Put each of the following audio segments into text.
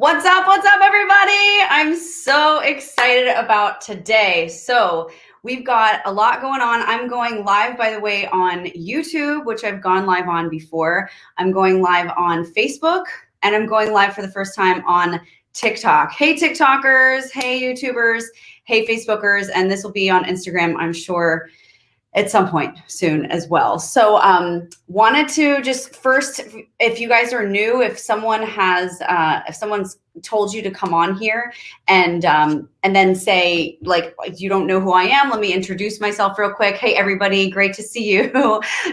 What's up, everybody? I'm so excited about today. So we've got a lot going on. I'm going live, by the way, on YouTube, which I've gone live on before. I'm going live on Facebook, and I'm going live for the first time on TikTok. Hey, TikTokers. Hey, YouTubers. Hey, Facebookers. And this will be on Instagram, I'm sure, at some point soon as well. So wanted to just first, if you guys are new, if someone's told you to come on here and then say, like, you don't know who I am, let me introduce myself real quick. Hey, everybody, great to see you.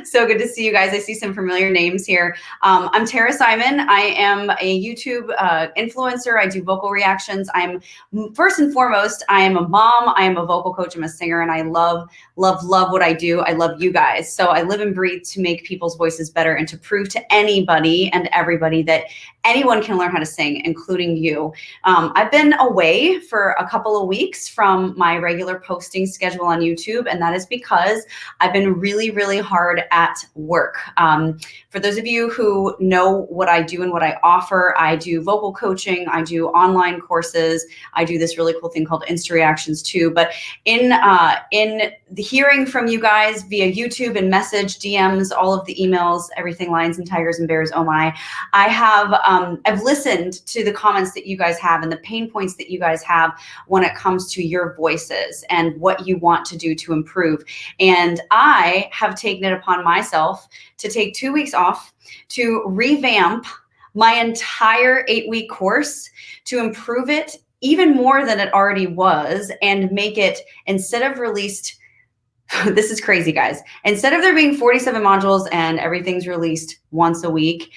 So good to see you guys. I see some familiar names here. I'm Tara Simon. I am a YouTube influencer. I do vocal reactions. First and foremost, I am a mom. I am a vocal coach. I'm a singer, and I love what I do. I love you guys. So I live and breathe to make people's voices better and to prove to anybody and everybody that anyone can learn how to sing, including you. I've been away for a couple of weeks from my regular posting schedule on YouTube, and that is because I've been really, really hard at work. For those of you who know what I do and what I offer, I do vocal coaching, I do online courses, I do this really cool thing called Insta Reactions too. But in the hearing from you guys via YouTube and message, DMs, all of the emails, everything, lions and tigers and bears, oh my, I have I've listened to the comments that you guys have and the pain points that you guys have when it comes to your voices and what you want to do to improve. And I have taken it upon myself to take 2 weeks off to revamp my entire 8-week course to improve it even more than it already was and make it, instead of released, this is crazy, guys. Instead of there being 47 modules and everything's released once a week,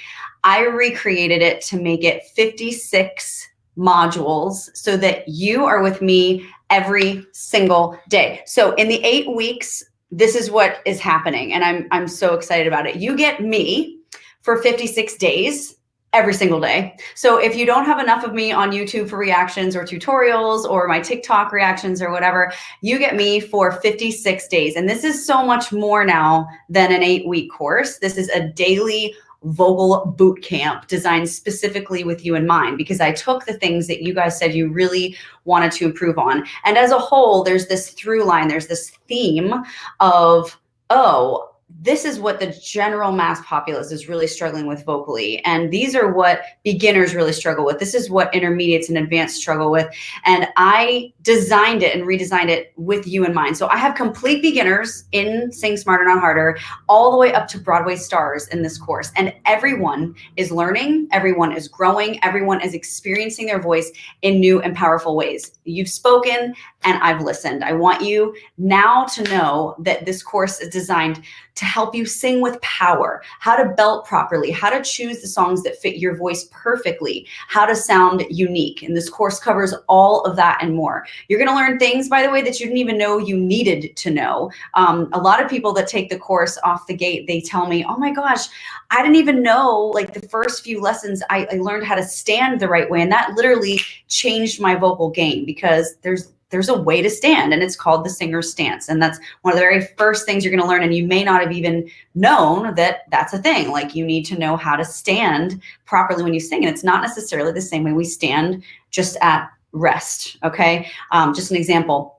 I recreated it to make it 56 modules so that you are with me every single day. So in the 8 weeks, this is what is happening, and I'm so excited about it. You get me for 56 days every single day. So if you don't have enough of me on YouTube for reactions or tutorials or my TikTok reactions or whatever, you get me for 56 days. And this is so much more now than an 8-week course. This is a daily vocal boot camp designed specifically with you in mind, because I took the things that you guys said you really wanted to improve on. And as a whole, there's this through line, there's this theme of, oh, this is what the general mass populace is really struggling with vocally. And these are what beginners really struggle with. This is what intermediates and advanced struggle with. And I designed it and redesigned it with you in mind. So I have complete beginners in Sing Smarter, Not Harder, all the way up to Broadway stars in this course. And everyone is learning, everyone is growing, everyone is experiencing their voice in new and powerful ways. You've spoken and I've listened. I want you now to know that this course is designed to help you sing with power, how to belt properly, how to choose the songs that fit your voice perfectly, how to sound unique. And this course covers all of that and more. You're going to learn things, by the way, that you didn't even know you needed to know. A lot of people that take the course off the gate, they tell me, oh my gosh, I didn't even know, like the first few lessons, I learned how to stand the right way. And that literally changed my vocal game, because there's a way to stand, and it's called the singer's stance. And that's one of the very first things you're going to learn. And you may not have even known that that's a thing. Like, you need to know how to stand properly when you sing. And it's not necessarily the same way we stand just at rest. Okay. Just an example.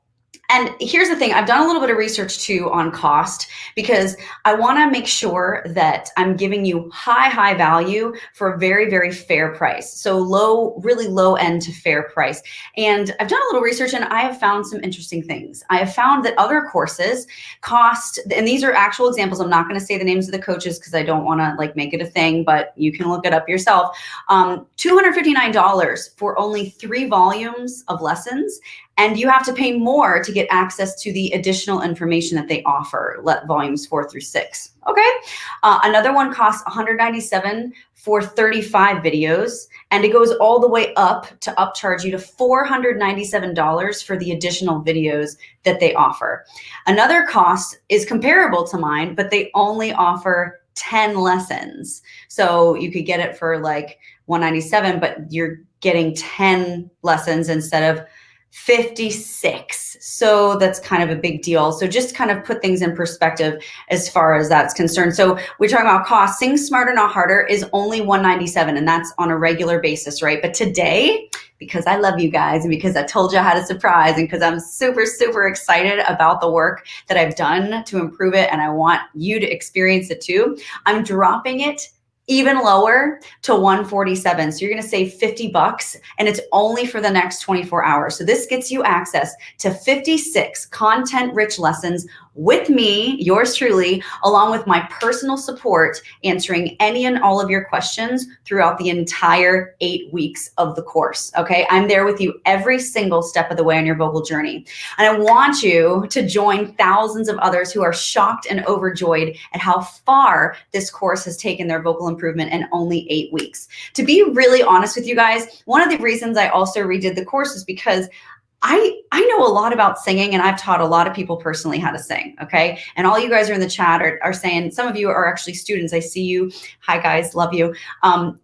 And here's the thing, I've done a little bit of research too on cost, because I want to make sure that I'm giving you high value for a very, very fair price. So really low end to fair price. And I've done a little research and I have found some interesting things. I have found that other courses cost, and these are actual examples, I'm not going to say the names of the coaches because I don't want to like make it a thing, but you can look it up yourself. $259 for only 3 volumes of lessons. And you have to pay more to get access to the additional information that they offer, volumes 4 through 6. Okay. Another one costs $197 for 35 videos, and it goes all the way up to upcharge you to $497 for the additional videos that they offer. Another cost is comparable to mine, but they only offer 10 lessons. So you could get it for like $197, but you're getting 10 lessons instead of 56. So that's kind of a big deal. So just kind of put things in perspective as far as that's concerned. So we're talking about cost. Sing Smarter, Not Harder is only $197, and that's on a regular basis, right? But today, because I love you guys and because I told you how to surprise and because I'm super, super excited about the work that I've done to improve it and I want you to experience it too, I'm dropping it even lower to 147. So you're going to save 50 bucks and it's only for the next 24 hours. So this gets you access to 56 content-rich lessons with me, yours truly, along with my personal support, answering any and all of your questions throughout the entire 8 weeks of the course, okay? I'm there with you every single step of the way on your vocal journey. And I want you to join thousands of others who are shocked and overjoyed at how far this course has taken their vocal improvement in only 8 weeks. To be really honest with you guys, one of the reasons I also redid the course is because I know a lot about singing and I've taught a lot of people personally how to sing, okay? And all you guys are in the chat are saying, some of you are actually students. I see you. Hi guys, love you.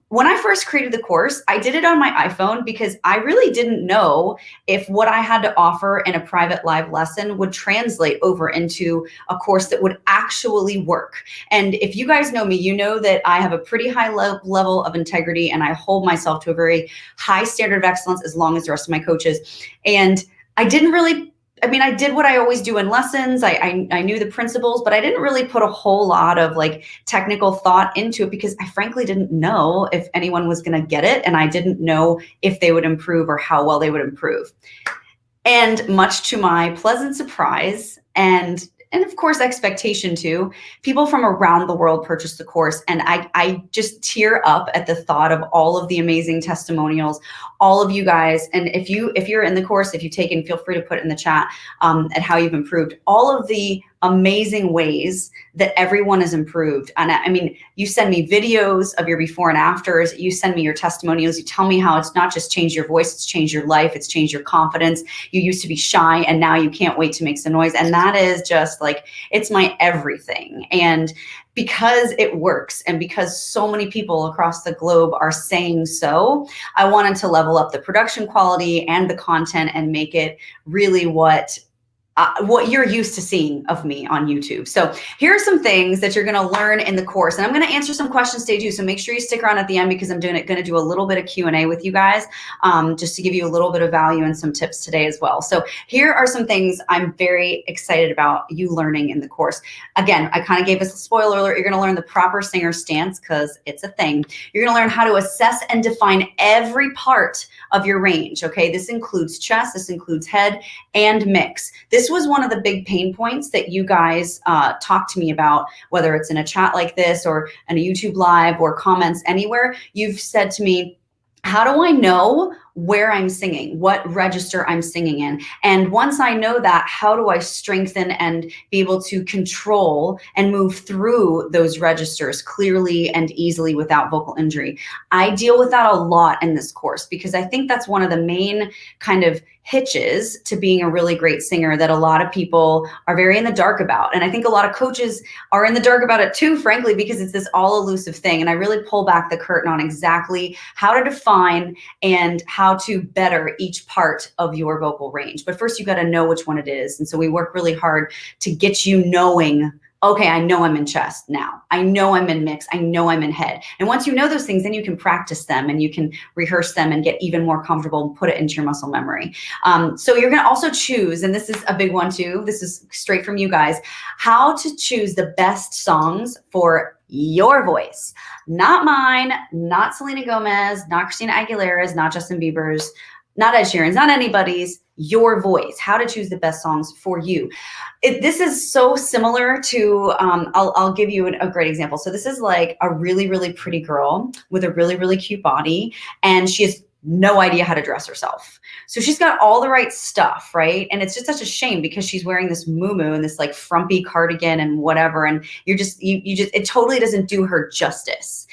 When I first created the course, I did it on my iPhone because I really didn't know if what I had to offer in a private live lesson would translate over into a course that would actually work. And if you guys know me, you know that I have a pretty high level of integrity and I hold myself to a very high standard of excellence as long as the rest of my coaches. And I didn't really, I did what I always do in lessons. I knew the principles, but I didn't really put a whole lot of like technical thought into it because I frankly didn't know if anyone was going to get it. And I didn't know if they would improve or how well they would improve. And much to my pleasant surprise and of course expectation too, people from around the world purchased the course. And I just tear up at the thought of all of the amazing testimonials, all of you guys. And if you're in the course, if you've taken, feel free to put in the chat at how you've improved. All of the amazing ways that everyone has improved. And I mean, you send me videos of your before and afters, you send me your testimonials, you tell me how it's not just changed your voice, it's changed your life, it's changed your confidence. You used to be shy and now you can't wait to make some noise. And that is just like, it's my everything. And because it works and because so many people across the globe are saying so, I wanted to level up the production quality and the content and make it really what you're used to seeing of me on YouTube. So here are some things that you're going to learn in the course. And I'm going to answer some questions today too. So make sure you stick around at the end because I'm going to do a little bit of Q&A with you guys just to give you a little bit of value and some tips today as well. So here are some things I'm very excited about you learning in the course. Again, I kind of gave us a spoiler alert. You're going to learn the proper singer stance because it's a thing. You're going to learn how to assess and define every part of your range. Okay, this includes chest, this includes head and mix. This was one of the big pain points that you guys talk to me about, whether it's in a chat like this or in a YouTube live or comments anywhere. You've said to me, how do I know where I'm singing, what register I'm singing in? And once I know that, how do I strengthen and be able to control and move through those registers clearly and easily without vocal injury? I deal with that a lot in this course because I think that's one of the main kind of hitches to being a really great singer that a lot of people are very in the dark about. And I think a lot of coaches are in the dark about it too, frankly, because it's this all elusive thing. And I really pull back the curtain on exactly how to define and how to better each part of your vocal range. But first you got to know which one it is. And so we work really hard to get you knowing, okay, I know I'm in chest now. I know I'm in mix. I know I'm in head. And once you know those things, then you can practice them and you can rehearse them and get even more comfortable and put it into your muscle memory. So you're going to also choose, and this is a big one too, this is straight from you guys, how to choose the best songs for your voice. Not mine, not Selena Gomez, not Christina Aguilera's, not Justin Bieber's, not Ed Sheeran's, not anybody's. Your voice, how to choose the best songs for you. This is so similar to, I'll give you a great example. So this is like a really, really pretty girl with a really, really cute body, and she has no idea how to dress herself. So she's got all the right stuff, right? And it's just such a shame because she's wearing this muumuu and this like frumpy cardigan and whatever, and it totally doesn't do her justice.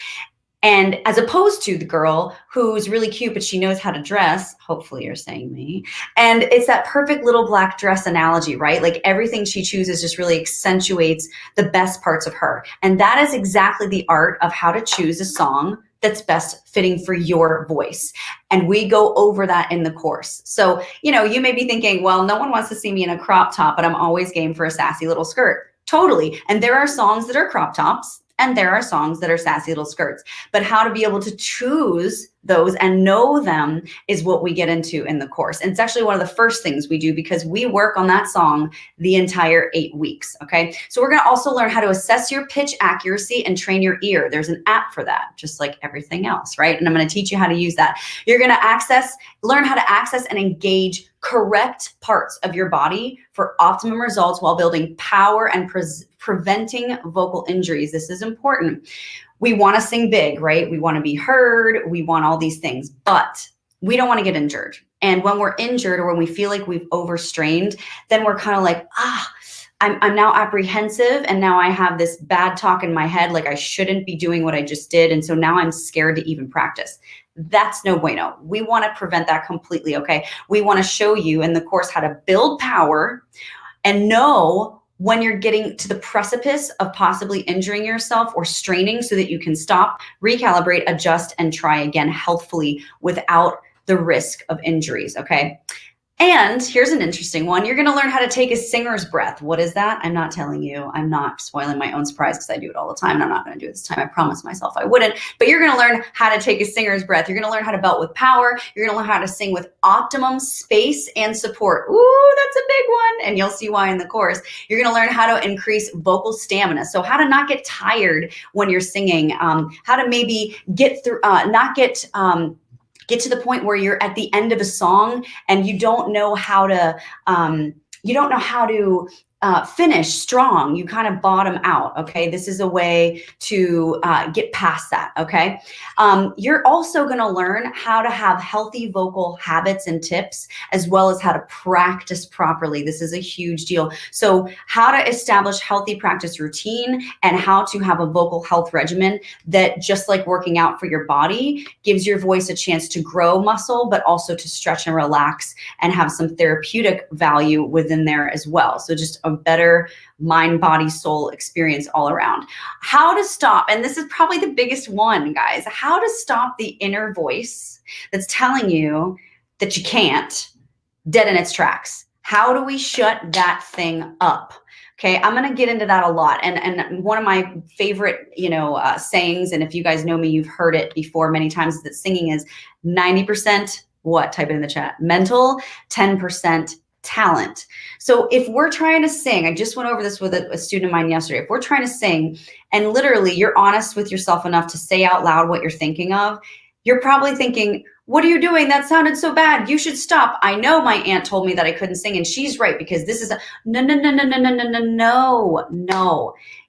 And as opposed to the girl who's really cute, but she knows how to dress, hopefully you're saying me, and it's that perfect little black dress analogy, right? Like everything she chooses just really accentuates the best parts of her. And that is exactly the art of how to choose a song that's best fitting for your voice. And we go over that in the course. So, you know, you may be thinking, well, no one wants to see me in a crop top, but I'm always game for a sassy little skirt. Totally. And there are songs that are crop tops and there are songs that are sassy little skirts, but how to be able to choose those and know them is what we get into in the course. And it's actually one of the first things we do because we work on that song the entire 8 weeks. Okay. So we're going to also learn how to assess your pitch accuracy and train your ear. There's an app for that, just like everything else, right? And I'm going to teach you how to use that. You're going to learn how to access and engage correct parts of your body for optimum results while building power and preventing vocal injuries. This is important. We want to sing big, right? We want to be heard. We want all these things, but we don't want to get injured. And when we're injured or when we feel like we've overstrained, then we're kind of like, I'm now apprehensive. And now I have this bad talk in my head, like I shouldn't be doing what I just did. And so now I'm scared to even practice. That's no bueno. We want to prevent that completely, okay? We want to show you in the course how to build power and know when you're getting to the precipice of possibly injuring yourself or straining so that you can stop, recalibrate, adjust, and try again healthfully without the risk of injuries, okay? And here's an interesting one. You're going to learn how to take a singer's breath. What is that? I'm not telling you. I'm not spoiling my own surprise because I do it all the time. And I'm not going to do it this time. I promised myself I wouldn't. But you're going to learn how to take a singer's breath. You're going to learn how to belt with power. You're going to learn how to sing with optimum space and support. Ooh, that's a big one. And you'll see why in the course. You're going to learn how to increase vocal stamina. So how to not get tired when you're singing. How to maybe get through, get to the point where you're at the end of a song and you don't know how to finish strong. You kind of bottom out. Okay. This is a way to get past that. Okay. You're also going to learn how to have healthy vocal habits and tips, as well as how to practice properly. This is a huge deal. So how to establish healthy practice routine and how to have a vocal health regimen that, just like working out for your body, gives your voice a chance to grow muscle, but also to stretch and relax and have some therapeutic value within there as well. So just a better mind, body, soul experience all around. How to stop, and this is probably the biggest one, guys, how to stop the inner voice that's telling you that you can't, dead in its tracks. How do we shut that thing up? Okay, I'm going to get into that a lot. And one of my favorite, sayings, and if you guys know me, you've heard it before many times, is that singing is 90% what? Type it in the chat. Mental, 10% talent. So if we're trying to sing, I just went over this with a student of mine yesterday. If we're trying to sing and literally you're honest with yourself enough to say out loud what you're thinking of, you're probably thinking, what are you doing? That sounded so bad. You should stop. I know my aunt told me that I couldn't sing and she's right, because this is no,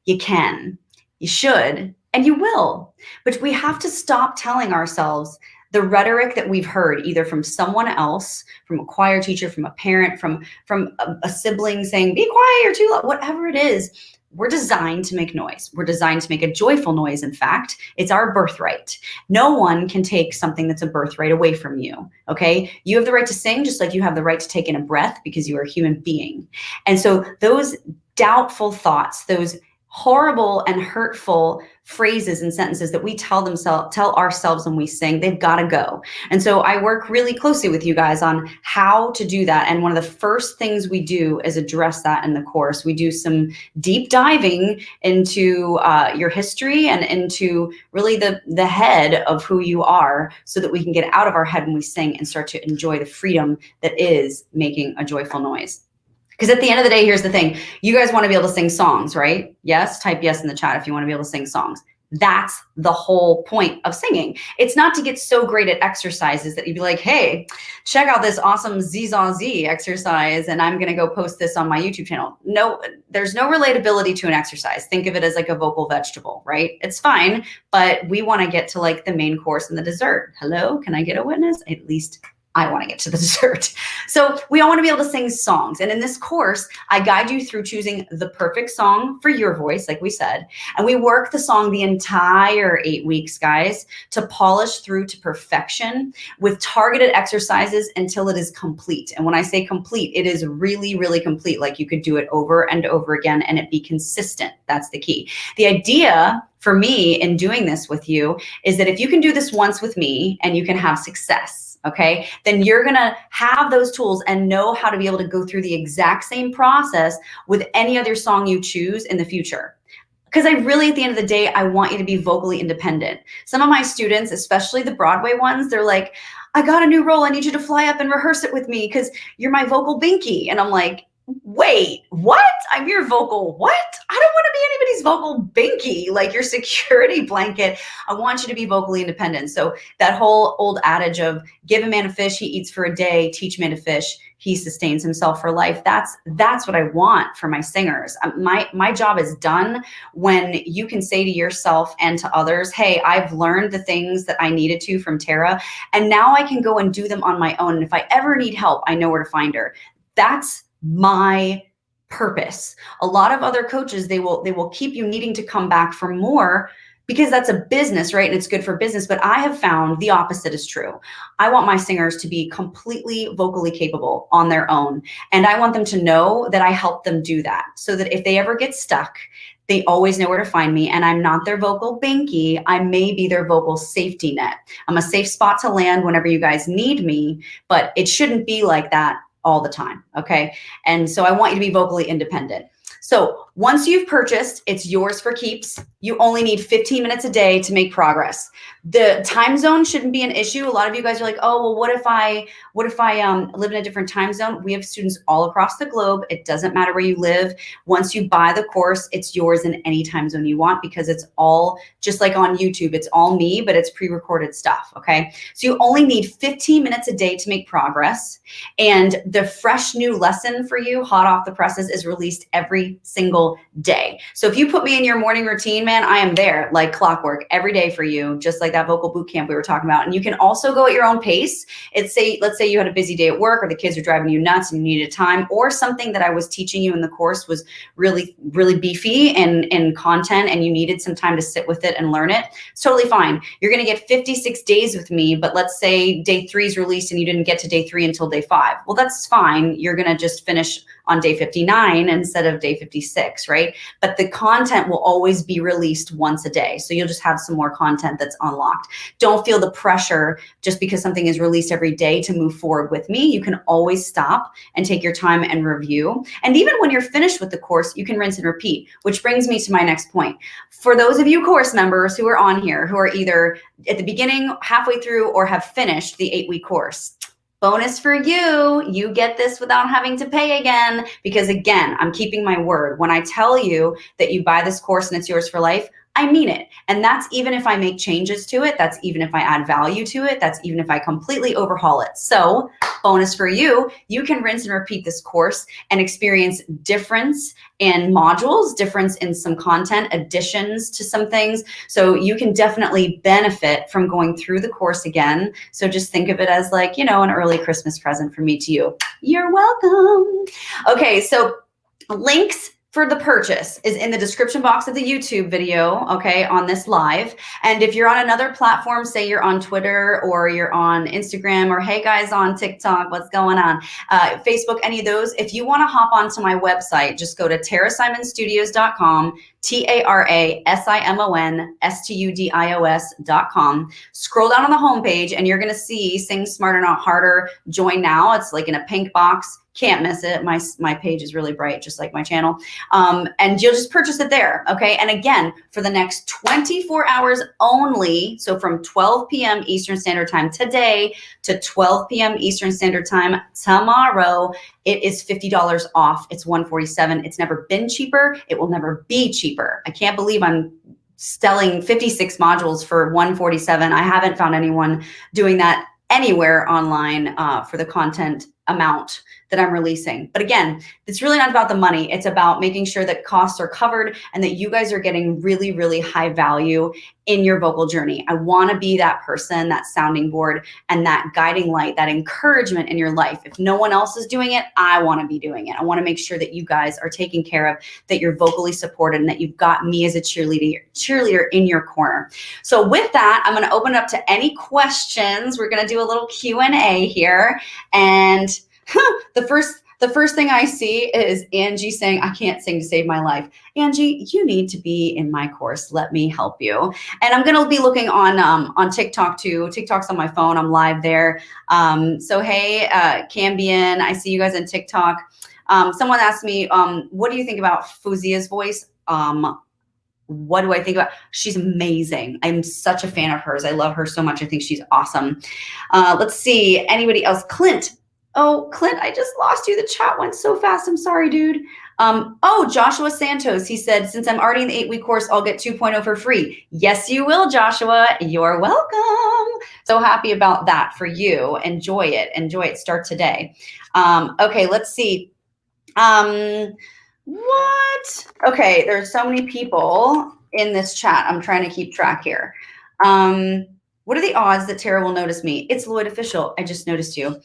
you can, you should, and you will. But we have to stop telling ourselves the rhetoric that we've heard either from someone else, from a choir teacher, from a parent, from a sibling saying, be quiet, you're too loud, whatever it is. We're designed to make noise. We're designed to make a joyful noise. In fact, it's our birthright. No one can take something that's a birthright away from you, okay? You have the right to sing just like you have the right to take in a breath, because you are a human being. And so those doubtful thoughts, those horrible and hurtful phrases and sentences that we tell ourselves when we sing, they've got to go. And so I work really closely with you guys on how to do that. And one of the first things we do is address that in the course. We do some deep diving into your history and into really the head of who you are, so that we can get out of our head when we sing and start to enjoy the freedom that is making a joyful noise. Because at the end of the day, here's the thing. You guys want to be able to sing songs, right? Yes, type yes in the chat if you want to be able to sing songs. That's the whole point of singing. It's not to get so great at exercises that you'd be like, hey, check out this awesome Zizazee exercise and I'm going to go post this on my YouTube channel. No, there's no relatability to an exercise. Think of it as like a vocal vegetable, right? It's fine, but we want to get to like the main course and the dessert. Hello, can I get a witness? At least I want to get to the dessert. So we all want to be able to sing songs. And in this course, I guide you through choosing the perfect song for your voice, like we said. And we work the song the entire 8 weeks, guys, to polish through to perfection with targeted exercises until it is complete. And when I say complete, it is really, really complete. Like you could do it over and over again and it be consistent. That's the key. The idea for me in doing this with you is that if you can do this once with me and you can have success, okay, then you're gonna have those tools and know how to be able to go through the exact same process with any other song you choose in the future. Because I really, at the end of the day, I want you to be vocally independent. Some of my students, especially the Broadway ones, they're like, I got a new role. I need you to fly up and rehearse it with me because you're my vocal binky. And I'm like, wait, what? I'm your vocal what? I don't want to be anybody's vocal binky, like your security blanket. I want you to be vocally independent. So that whole old adage of give a man a fish, he eats for a day, teach a man to fish, he sustains himself for life. That's what I want for my singers. My job is done when you can say to yourself and to others, hey, I've learned the things that I needed to from Tara, and now I can go and do them on my own. And if I ever need help, I know where to find her. That's my purpose. A lot of other coaches, they will keep you needing to come back for more because that's a business, right? And it's good for business. But I have found the opposite is true. I want my singers to be completely vocally capable on their own. And I want them to know that I help them do that so that if they ever get stuck, they always know where to find me. And I'm not their vocal binky. I may be their vocal safety net. I'm a safe spot to land whenever you guys need me, but it shouldn't be like that all the time, okay? And so I want you to be vocally independent. So once you've purchased, it's yours for keeps. You only need 15 minutes a day to make progress. The time zone shouldn't be an issue. A lot of you guys are like, oh, well, what if I live in a different time zone? We have students all across the globe. It doesn't matter where you live. Once you buy the course, it's yours in any time zone you want because it's all just like on YouTube. It's all me, but it's pre-recorded stuff, okay? So you only need 15 minutes a day to make progress. And the fresh new lesson for you, hot off the presses, is released every single day. So if you put me in your morning routine, man, I am there like clockwork every day for you, just like that vocal boot camp we were talking about. And you can also go at your own pace. Let's say you had a busy day at work, or the kids are driving you nuts and you needed time, or something that I was teaching you in the course was really, really beefy in content and you needed some time to sit with it and learn it. It's totally fine. You're going to get 56 days with me, but let's say day 3 is released and you didn't get to day 3 until day 5. Well, that's fine. You're going to just finish on day 59 instead of day 56, right? But the content will always be released once a day. So you'll just have some more content that's unlocked. Don't feel the pressure just because something is released every day to move forward with me. You can always stop and take your time and review. And even when you're finished with the course, you can rinse and repeat, which brings me to my next point. For those of you course members who are on here, who are either at the beginning, halfway through, or have finished the 8-week course, bonus for you, you get this without having to pay again, because again, I'm keeping my word. When I tell you that you buy this course and it's yours for life, I mean it. And that's even if I make changes to it. That's even if I add value to it. That's even if I completely overhaul it. So bonus for you, you can rinse and repeat this course and experience difference in modules, difference in some content, additions to some things. So you can definitely benefit from going through the course again. So just think of it as like, you know, an early Christmas present from me to you. You're welcome. Okay, so links for the purchase is in the description box of the YouTube video, okay, on this live. And if you're on another platform, say you're on Twitter or you're on Instagram, or hey guys on TikTok, what's going on? Facebook, any of those, if you want to hop onto my website, just go to tarasimonstudios.com, TarasimonStudios.com. Scroll down on the homepage and you're going to see Sing Smarter Not Harder, join now. It's like in a pink box. Can't miss it. My page is really bright, just like my channel. And you'll just purchase it there, okay? And again, for the next 24 hours only, so from 12 p.m. Eastern Standard Time today to 12 p.m. Eastern Standard Time tomorrow, it is $50 off. It's $147. It's never been cheaper. It will never be cheaper. I can't believe I'm selling 56 modules for $147. I haven't found anyone doing that anywhere online for the content amount that I'm releasing. But again, it's really not about the money. It's about making sure that costs are covered and that you guys are getting really, really high value in your vocal journey. I want to be that person, that sounding board, and that guiding light, that encouragement in your life. If no one else is doing it, I want to be doing it. I want to make sure that you guys are taken care of, that you're vocally supported, and that you've got me as a cheerleader in your corner. So with that, I'm going to open it up to any questions. We're going to do a little Q&A here. And the The first thing I see is Angie saying, I can't sing to save my life. Angie, you need to be in my course. Let me help you. And I'm going to be looking on TikTok too. TikTok's on my phone. I'm live there. So, hey, Cambian, I see you guys on TikTok. Someone asked me, what do you think about Fouzia's voice? What do I think about? She's amazing. I'm such a fan of hers. I love her so much. I think she's awesome. Let's see. Anybody else? Clint. Oh, Clint, I just lost you. The chat went so fast. I'm sorry, dude. Oh, Joshua Santos. He said, since I'm already in the 8-week course, I'll get 2.0 for free. Yes, you will, Joshua. You're welcome. So happy about that for you. Enjoy it. Enjoy it. Start today. Okay, let's see. What? Okay, there's so many people in this chat. I'm trying to keep track here. What are the odds that Tara will notice me? It's Lloyd Official. I just noticed you.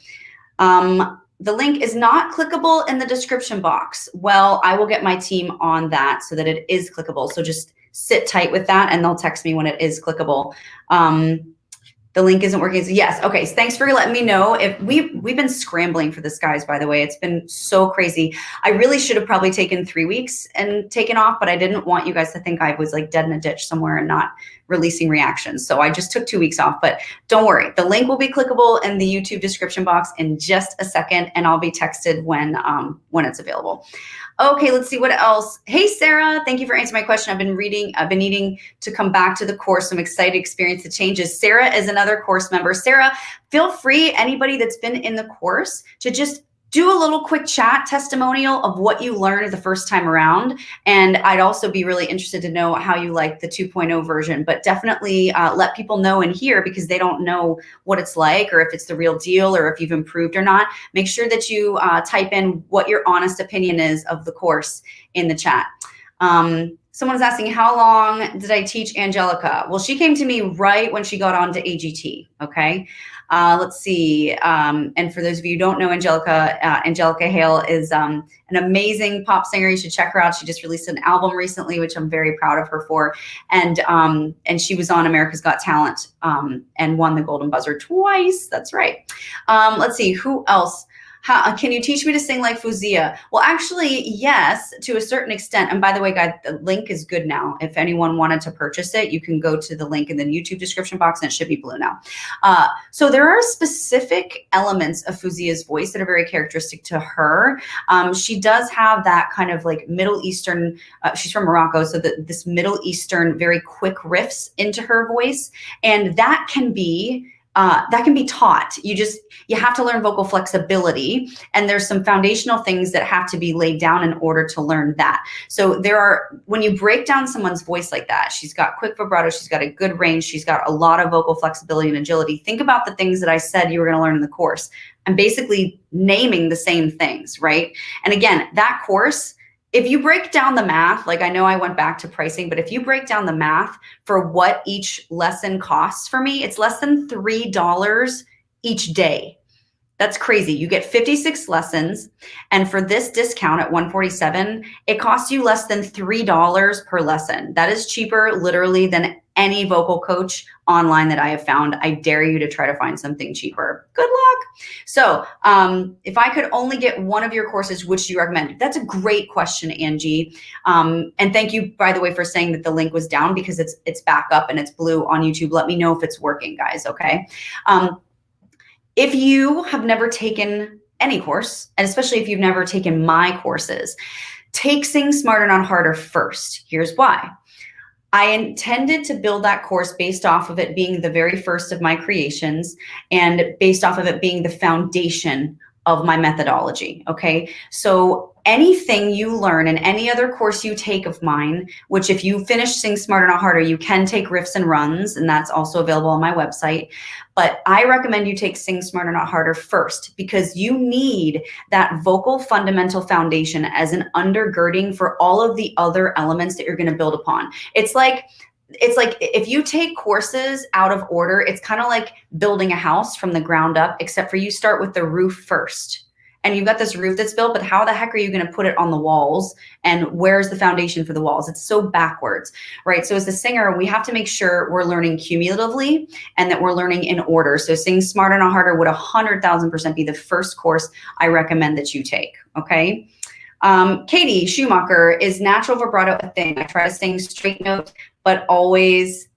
The link is not clickable in the description box. Well, I will get my team on that so that it is clickable. So just sit tight with that and they'll text me when it is clickable. The link isn't working. Yes. Okay. So thanks for letting me know. If we've been scrambling for this, guys, by the way. It's been so crazy. I really should have probably taken 3 weeks and taken off, but I didn't want you guys to think I was like dead in a ditch somewhere and not releasing reactions. So I just took 2 weeks off, but don't worry. The link will be clickable in the YouTube description box in just a second, and I'll be texted when it's available. Okay, let's see what else. Hey, Sarah, thank you for answering my question. I've been needing to come back to the course. I'm excited to experience the changes. Sarah is another course member. Sarah, feel free, anybody that's been in the course, to just do a little quick chat testimonial of what you learned the first time around. And I'd also be really interested to know how you like the 2.0 version, but definitely let people know in here because they don't know what it's like or if it's the real deal or if you've improved or not. Make sure that you type in what your honest opinion is of the course in the chat. Someone's asking, how long did I teach Angelica? Well, she came to me right when she got onto AGT, okay? Let's see. And for those of you who don't know Angelica, Angelica Hale is an amazing pop singer. You should check her out. She just released an album recently, which I'm very proud of her for. And she was on America's Got Talent and won the Golden Buzzer twice. That's right. Let's see. Who else? Can you teach me to sing like Fouzia? Well, actually, yes, to a certain extent. And by the way, guys, the link is good now. If anyone wanted to purchase it, you can go to the link in the YouTube description box and it should be blue now. So there are specific elements of Fouzia's voice that are very characteristic to her. She does have that kind of like Middle Eastern, she's from Morocco, so this Middle Eastern, very quick riffs into her voice. And that can be taught. You have to learn vocal flexibility, and there's some foundational things that have to be laid down in order to learn that. So when you break down someone's voice like that, she's got quick vibrato, she's got a good range, she's got a lot of vocal flexibility and agility. Think about the things that I said you were going to learn in the course. I'm basically naming the same things, right? And again, that course, if you break down the math, like I know I went back to pricing, but if you break down the math for what each lesson costs for me, it's less than $3 each day. That's crazy. You get 56 lessons. And for this discount at $147, it costs you less than $3 per lesson. That is cheaper literally than any vocal coach online that I have found. I dare you to try to find something cheaper. Good luck. So if I could only get one of your courses, which do you recommend? That's a great question, Angie. And thank you, by the way, for saying that the link was down because it's back up and it's blue on YouTube. Let me know if it's working, guys, okay? If you have never taken any course, and especially if you've never taken my courses, take Sing Smarter Not Harder first. Here's why. I intended to build that course based off of it being the very first of my creations and based off of it being the foundation of my methodology, okay? So anything you learn in any other course you take of mine, which if you finish Sing Smarter Not Harder, you can take riffs and runs, and that's also available on my website. But I recommend you take Sing Smarter Not Harder first because you need that vocal fundamental foundation as an undergirding for all of the other elements that you're going to build upon. It's like if you take courses out of order, it's kind of like building a house from the ground up, except for you start with the roof first. and you've got this roof that's built, but how the heck are you going to put it on the walls? And where's the foundation for the walls? It's so backwards, right? So as a singer, we have to make sure we're learning cumulatively and that we're learning in order. So Sing Smarter Not Harder would 100,000% be the first course I recommend that you take, okay? Katie Schumacher, is natural vibrato a thing? I try to sing straight notes, but always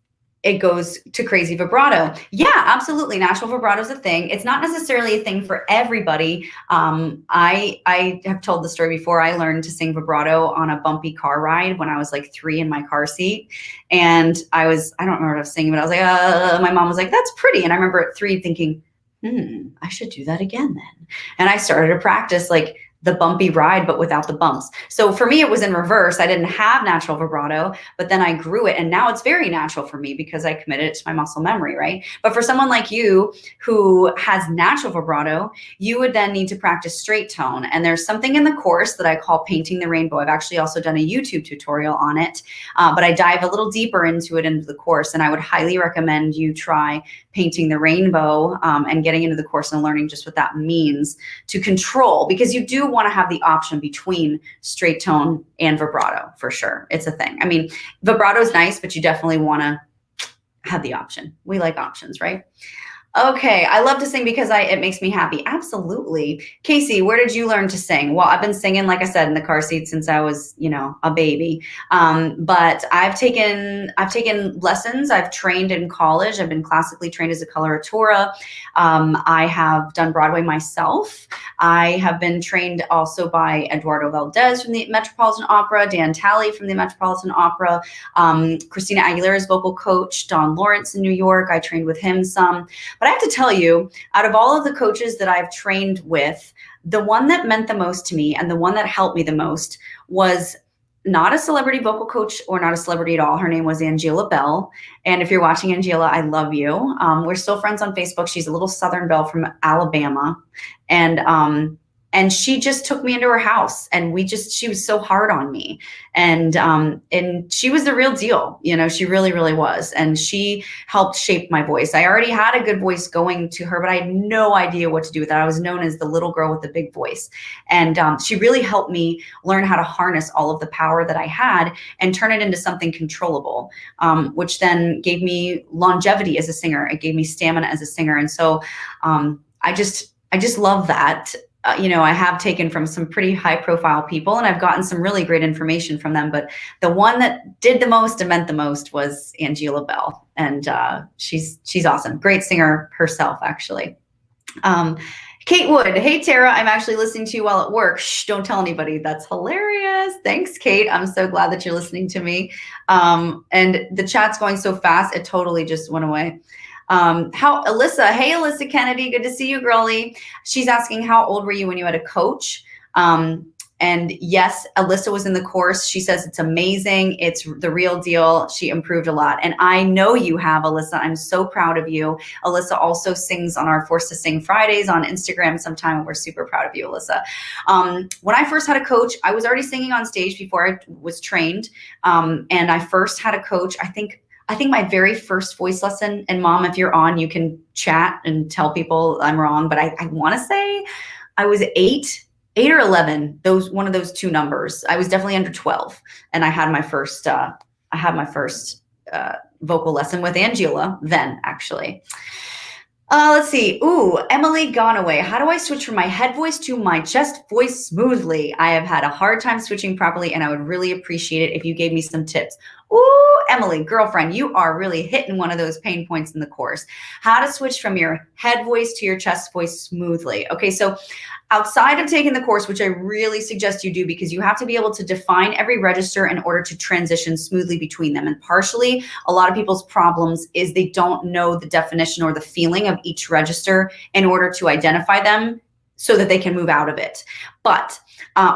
it goes to crazy vibrato. Yeah, absolutely. Natural vibrato is a thing. It's not necessarily a thing for everybody. I have told the story before. I learned to sing vibrato on a bumpy car ride when I was like 3 in my car seat. And I don't remember what I was singing, but I was like, my mom was like, that's pretty. And I remember at 3 thinking, I should do that again then. And I started to practice like the bumpy ride, but without the bumps. So for me, it was in reverse. I didn't have natural vibrato, but then I grew it. And now it's very natural for me because I committed it to my muscle memory, right? But for someone like you who has natural vibrato, you would then need to practice straight tone. And there's something in the course that I call Painting the Rainbow. I've actually also done a YouTube tutorial on it, but I dive a little deeper into it into the course. And I would highly recommend you try Painting the Rainbow and getting into the course and learning just what that means to control, because you do want to have the option between straight tone and vibrato for sure. It's a thing. I mean, vibrato is nice, but you definitely want to have the option. We like options, right? Okay, I love to sing because it makes me happy. Absolutely. Casey, where did you learn to sing? Well, I've been singing, like I said, in the car seat since I was, a baby. But I've taken lessons. I've trained in college. I've been classically trained as a coloratura. I have done Broadway myself. I have been trained also by Eduardo Valdez from the Metropolitan Opera, Dan Talley from the Metropolitan Opera, Christina Aguilera's vocal coach, Don Lawrence in New York. I trained with him some. But I have to tell you, out of all of the coaches that I've trained with, the one that meant the most to me and the one that helped me the most was not a celebrity vocal coach or not a celebrity at all. Her name was Angela Bell. And if you're watching, Angela, I love you. We're still friends on Facebook. She's a little Southern belle from Alabama. And she just took me into her house, and she was so hard on me. And she was the real deal. She really, really was. And she helped shape my voice. I already had a good voice going to her, but I had no idea what to do with that. I was known as the little girl with the big voice. And she really helped me learn how to harness all of the power that I had and turn it into something controllable, which then gave me longevity as a singer. It gave me stamina as a singer. And so I just love that. I have taken from some pretty high profile people, and I've gotten some really great information from them. But the one that did the most and meant the most was Angela Bell. And she's awesome. Great singer herself, actually. Kate Wood. Hey, Tara, I'm actually listening to you while at work. Shh, don't tell anybody. That's hilarious. Thanks, Kate. I'm so glad that you're listening to me. And the chat's going so fast, it totally just went away. Alyssa, hey, Alyssa Kennedy, good to see you, girlie. She's asking, how old were you when you had a coach? And yes, Alyssa was in the course. She says it's amazing. It's the real deal. She improved a lot. And I know you have, Alyssa. I'm so proud of you. Alyssa also sings on our Forced to Sing Fridays on Instagram sometime. And we're super proud of you, Alyssa. When I first had a coach, I was already singing on stage before I was trained. And I first had a coach, I think my very first voice lesson, and Mom, if you're on, you can chat and tell people I'm wrong, but I want to say I was 8 or 11, one of those two numbers. I was definitely under 12, and I had my first vocal lesson with Angela then, actually. Let's see. Ooh, Emily Gonaway. How do I switch from my head voice to my chest voice smoothly? I have had a hard time switching properly, and I would really appreciate it if you gave me some tips. Ooh, Emily, girlfriend, you are really hitting one of those pain points in the course. How to switch from your head voice to your chest voice smoothly. Okay, so outside of taking the course, which I really suggest you do, because you have to be able to define every register in order to transition smoothly between them. And partially, a lot of people's problems is they don't know the definition or the feeling of each register in order to identify them so that they can move out of it. But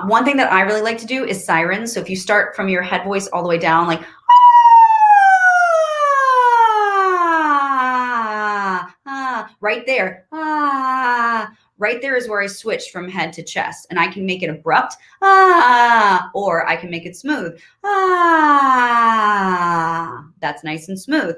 one thing that I really like to do is sirens. So if you start from your head voice all the way down, like, right there, right there is where I switch from head to chest, and I can make it abrupt, or I can make it smooth. That's nice and smooth.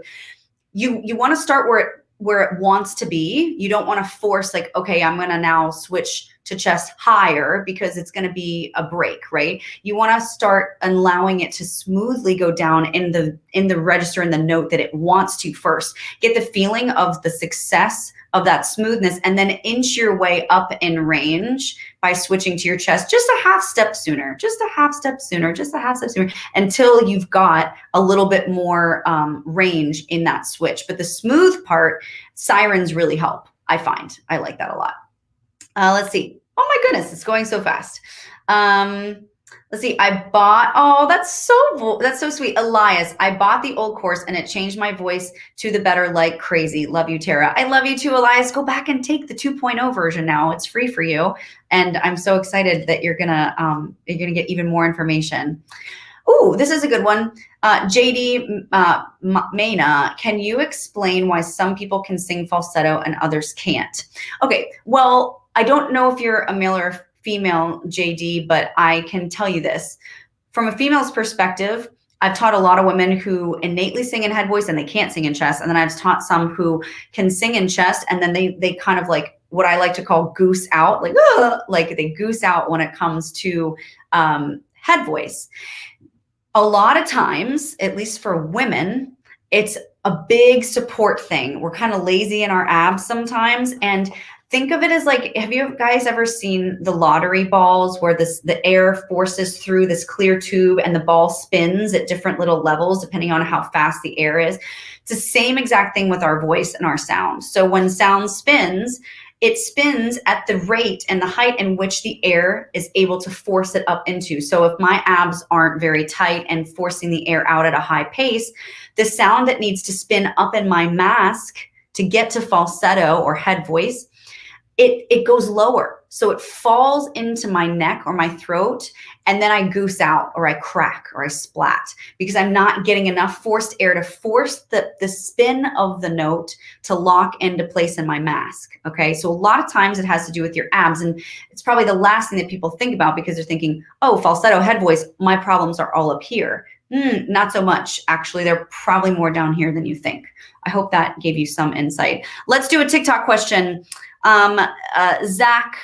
You want to start where it wants to be. You don't want to force like, okay, I'm going to now switch to chest higher because it's going to be a break, right? You want to start allowing it to smoothly go down in the register, in the note that it wants to first. Get the feeling of the success of that smoothness, and then inch your way up in range by switching to your chest just a half step sooner, just a half step sooner, just a half step sooner, until you've got a little bit more range in that switch. But the smooth part, sirens really help, I find. I like that a lot. Let's see. Oh my goodness, it's going so fast. Let's see. I bought, oh, that's so sweet. Elias, I bought the old course and it changed my voice to the better like crazy. Love you, Tara. I love you too, Elias. Go back and take the 2.0 version now. It's free for you. And I'm so excited that you're gonna get even more information. Ooh, this is a good one. JD Maina, can you explain why some people can sing falsetto and others can't? Okay, well, I don't know if you're a male or female, JD, but I can tell you this. From a female's perspective, I've taught a lot of women who innately sing in head voice and they can't sing in chest. And then I've taught some who can sing in chest and then they kind of like what I like to call goose out, like they goose out when it comes to head voice. A lot of times, at least for women, it's a big support thing. We're kind of lazy in our abs sometimes. And think of it as like, have you guys ever seen the lottery balls where the air forces through this clear tube and the ball spins at different little levels depending on how fast the air is? It's the same exact thing with our voice and our sound. So when sound spins, it spins at the rate and the height in which the air is able to force it up into. So if my abs aren't very tight and forcing the air out at a high pace, the sound that needs to spin up in my mask to get to falsetto or head voice, it goes lower. So it falls into my neck or my throat, and then I goose out or I crack or I splat because I'm not getting enough forced air to force the spin of the note to lock into place in my mask. Okay, so a lot of times it has to do with your abs, and it's probably the last thing that people think about because they're thinking, oh, falsetto head voice, my problems are all up here. Not so much. Actually, they're probably more down here than you think. I hope that gave you some insight. Let's do a TikTok question. Zach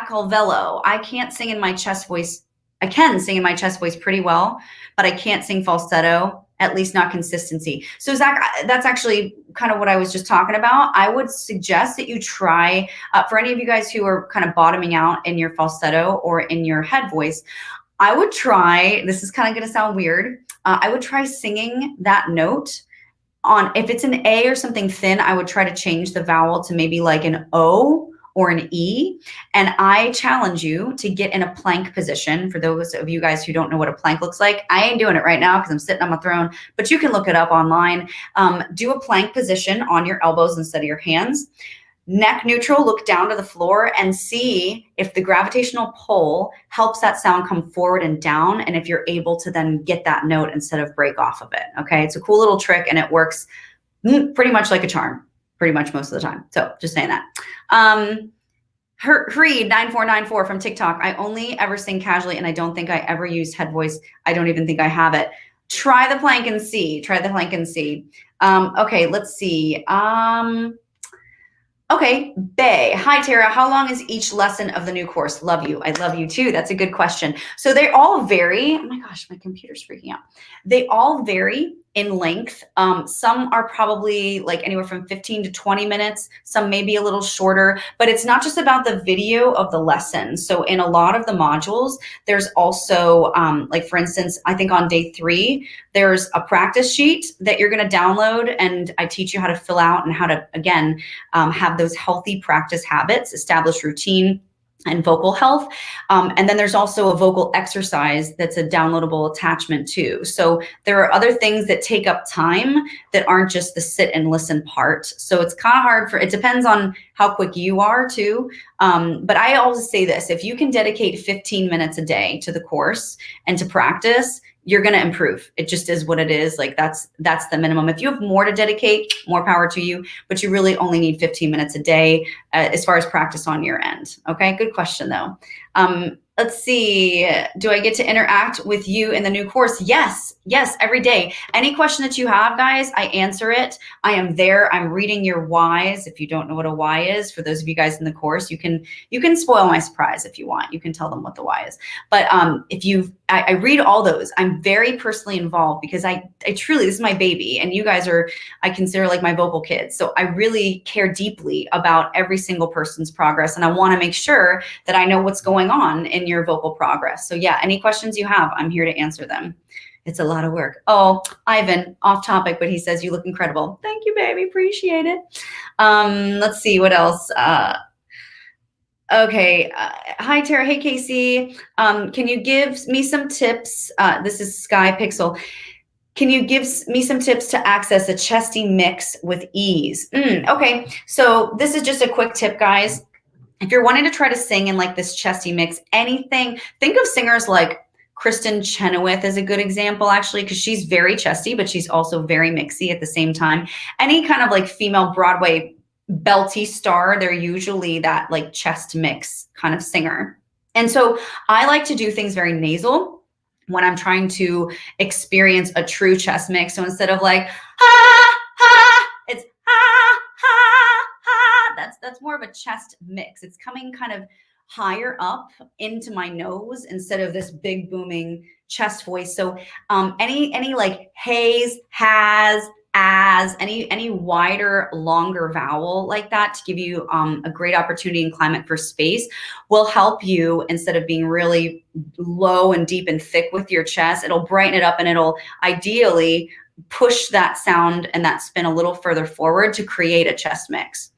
Calvello, I can't sing in my chest voice. I can sing in my chest voice pretty well, but I can't sing falsetto, at least not consistency. So Zach, that's actually kind of what I was just talking about. I would suggest that you try, for any of you guys who are kind of bottoming out in your falsetto or in your head voice, I would try, this is kind of going to sound weird. I would try singing that note on, if it's an A or something thin, I would try to change the vowel to maybe like an O or an E. And I challenge you to get in a plank position. For those of you guys who don't know what a plank looks like, I ain't doing it right now because I'm sitting on my throne, but you can look it up online. Do a plank position on your elbows instead of your hands. Neck neutral, look down to the floor and see if the gravitational pull helps that sound come forward and down, and if you're able to then get that note instead of break off of it. Okay, it's a cool little trick and it works pretty much like a charm, pretty much most of the time. So just saying that. Reed9494 from TikTok, I only ever sing casually and I don't think I ever use head voice. I don't even think I have it. Try the plank and see. Try the plank and see. Okay, let's see. Okay, Bay. Hi, Tara. How long is each lesson of the new course? Love you. I love you too. That's a good question. So they all vary. Oh my gosh, my computer's freaking out. They all vary in length. Some are probably like anywhere from 15 to 20 minutes. Some may be a little shorter, but it's not just about the video of the lesson. So in a lot of the modules, there's also, like for instance, I think on day 3, there's a practice sheet that you're going to download, and I teach you how to fill out and how to, again, have those healthy practice habits, establish routine, and vocal health. And then there's also a vocal exercise that's a downloadable attachment too. So there are other things that take up time that aren't just the sit and listen part. So it's kind of hard it depends on how quick you are too. But I always say this, if you can dedicate 15 minutes a day to the course and to practice, you're going to improve. It just is what it is. Like that's the minimum. If you have more to dedicate, more power to you, but you really only need 15 minutes a day as far as practice on your end. Okay. Good question though. Let's see. Do I get to interact with you in the new course? Yes. Yes, every day. Any question that you have, guys, I answer it. I am there. I'm reading your whys. If you don't know what a why is, for those of you guys in the course, you can spoil my surprise if you want. You can tell them what the why is. But I read all those. I'm very personally involved because I truly, this is my baby, and you guys are, I consider like my vocal kids. So I really care deeply about every single person's progress, and I want to make sure that I know what's going on in your vocal progress. So yeah, any questions you have, I'm here to answer them. It's a lot of work. Oh, Ivan, off topic, but he says you look incredible. Thank you, baby. Appreciate it. Let's see what else. Okay. Hi, Tara. Hey, Casey. Can you give me some tips? This is Sky Pixel. Can you give me some tips to access a chesty mix with ease? Okay. So this is just a quick tip, guys. If you're wanting to try to sing in like this chesty mix, anything, think of singers like Kristen Chenoweth is a good example, actually, because she's very chesty, but she's also very mixy at the same time. Any kind of like female Broadway belty star, they're usually that like chest mix kind of singer. And so I like to do things very nasal when I'm trying to experience a true chest mix. So instead of like, ha, ha, it's ha, ha, ha. That's more of a chest mix. It's coming kind of higher up into my nose instead of this big booming chest voice. So any like haze, has, as, any wider, longer vowel like that to give you a great opportunity and climate for space will help you instead of being really low and deep and thick with your chest. It'll brighten it up and it'll ideally push that sound and that spin a little further forward to create a chest mix.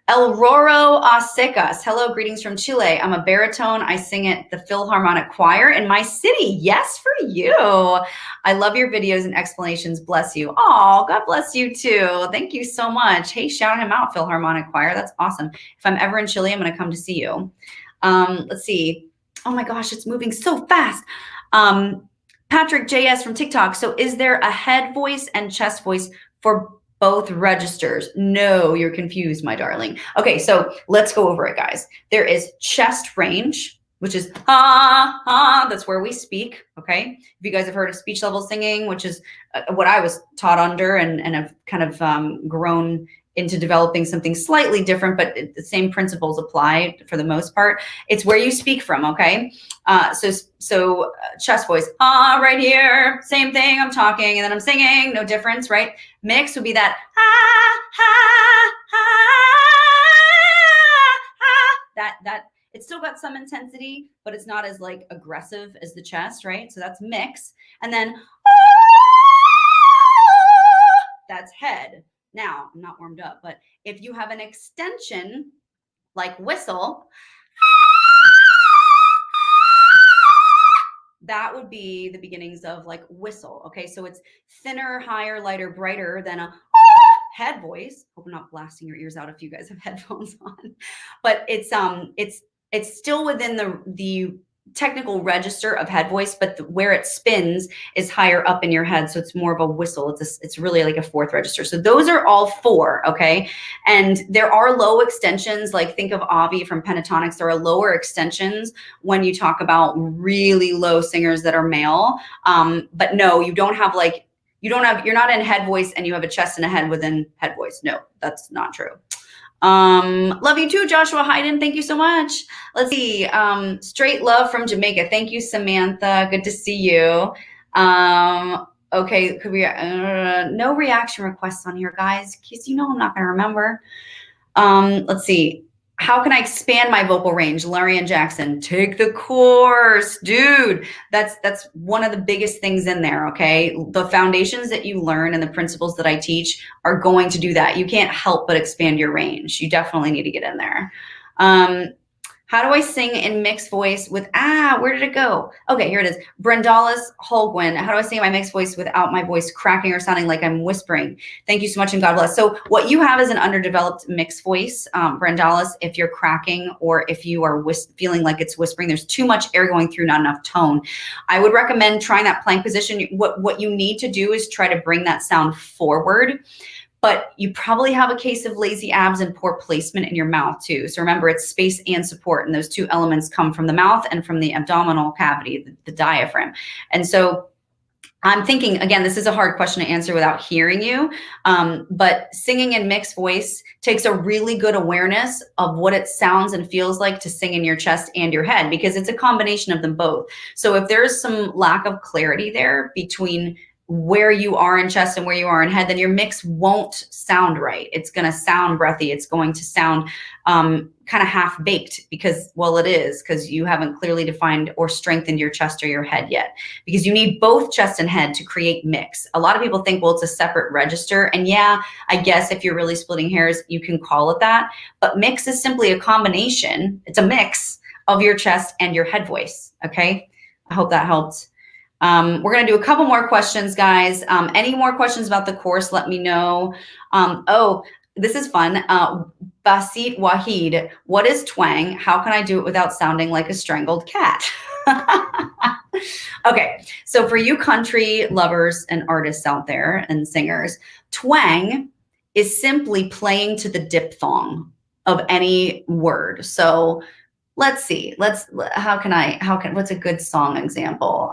El Roro Asecas. Hello, greetings from Chile. I'm a baritone. I sing at the Philharmonic Choir in my city. Yes, for you. I love your videos and explanations. Bless you. Oh, God bless you too. Thank you so much. Hey, shout him out, Philharmonic Choir. That's awesome. If I'm ever in Chile, I'm going to come to see you. Let's see. Oh my gosh, it's moving so fast. Patrick JS from TikTok. So is there a head voice and chest voice for both registers? No, you're confused, my darling. Okay, so let's go over it, guys. There is chest range, which is ha, ha. That's where we speak, okay? If you guys have heard of speech level singing, which is what I was taught under and have kind of grown into developing something slightly different, but the same principles apply for the most part. It's where you speak from, okay? So chest voice, right here, same thing, I'm talking, and then I'm singing, no difference, right? Mix would be that, that it's still got some intensity, but it's not as like aggressive as the chest, right? So that's mix. And then, that's head. Now, I'm not warmed up, but if you have an extension like whistle, that would be the beginnings of like whistle. Okay, so it's thinner, higher, lighter, brighter than a head voice. Hope I'm not blasting your ears out if you guys have headphones on, but it's still within the technical register of head voice, but where it spins is higher up in your head, so it's more of a whistle. It's really like a fourth register. So those are all four, okay? And there are low extensions, like think of Avi from Pentatonics. There are lower extensions when you talk about really low singers that are male. But no, you don't have like, you're not in head voice and you have a chest and a head within head voice. No, that's not true. Love you too, Joshua Hayden. Thank you so much. Let's see. Straight love from Jamaica. Thank you, Samantha. Good to see you. Okay, could we no reaction requests on here, guys, because you know I'm not gonna remember. Let's see. How can I expand my vocal range? Larian Jackson, take the course, dude. That's one of the biggest things in there, okay? The foundations that you learn and the principles that I teach are going to do that. You can't help but expand your range. You definitely need to get in there. How do I sing in mixed voice with, where did it go? Okay, here it is. Brendalis Holguin. How do I sing in my mixed voice without my voice cracking or sounding like I'm whispering? Thank you so much and God bless. So what you have is an underdeveloped mixed voice, Brendalis, if you're cracking or if you are feeling like it's whispering, there's too much air going through, not enough tone. I would recommend trying that plank position. What you need to do is try to bring that sound forward. but you probably have a case of lazy abs and poor placement in your mouth too. So remember, it's space and support, and those two elements come from the mouth and from the abdominal cavity, the diaphragm. And so I'm thinking, again, this is a hard question to answer without hearing you, but singing in mixed voice takes a really good awareness of what it sounds and feels like to sing in your chest and your head, because it's a combination of them both. So if there's some lack of clarity there between where you are in chest and where you are in head, then your mix won't sound right. It's going to sound breathy. It's going to sound kind of half baked because, well, it is, because you haven't clearly defined or strengthened your chest or your head yet, because you need both chest and head to create mix. A lot of people think, well, it's a separate register. And yeah, I guess if you're really splitting hairs, you can call it that. But mix is simply a combination. It's a mix of your chest and your head voice. Okay. I hope that helped. We're going to do a couple more questions, guys. Any more questions about the course, let me know. Oh, this is fun. Basit Wahid, what is twang? How can I do it without sounding like a strangled cat? Okay, so for you country lovers and artists out there and singers, twang is simply playing to the diphthong of any word. So let's see. What's a good song example?